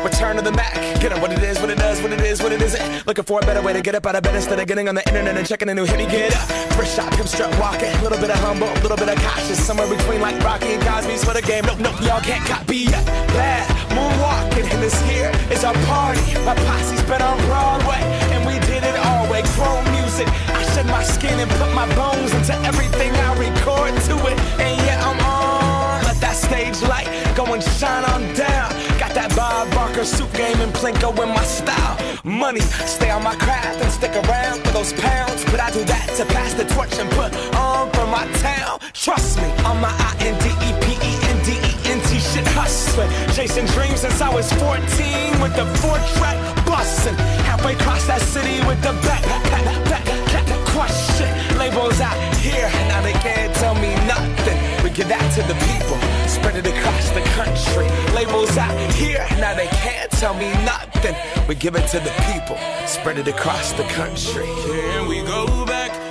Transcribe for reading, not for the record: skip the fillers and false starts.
Return to the Mac. Get up what it is, what it does, what it is, what it isn't. Looking for a better way to get up out of bed instead of getting on the internet and checking a new hit. Me get up. First shot, hip strut walking. A little bit of humble, a little bit of cautious. Somewhere between like Rocky and Cosby's for the game. Nope, nope, y'all can't copy yet. Bad moonwalking, and this here is our party. My posse's been on Broadway, and we did it all way. Chrome music. I shed my skin and put my bones into everything I record to it. And yeah, I'm on. Let that stage light go and shine on down. Got that Bob Barker suit game and Plinko in my style. Money, stay on my craft and stick around for those pounds. But I do that to pass the torch and put on for my town. Trust me, on my INDEPENDENT shit hustling. Chasing dreams since I was 14 with the 4-track bustin'. Halfway across that city with the back crush shit. Labels out here, now they can't tell me nothing. We give that to the people, spread it across the country. Labels out here, now they can't tell me nothing. We give it to the people, spread it across the country. Can we go back?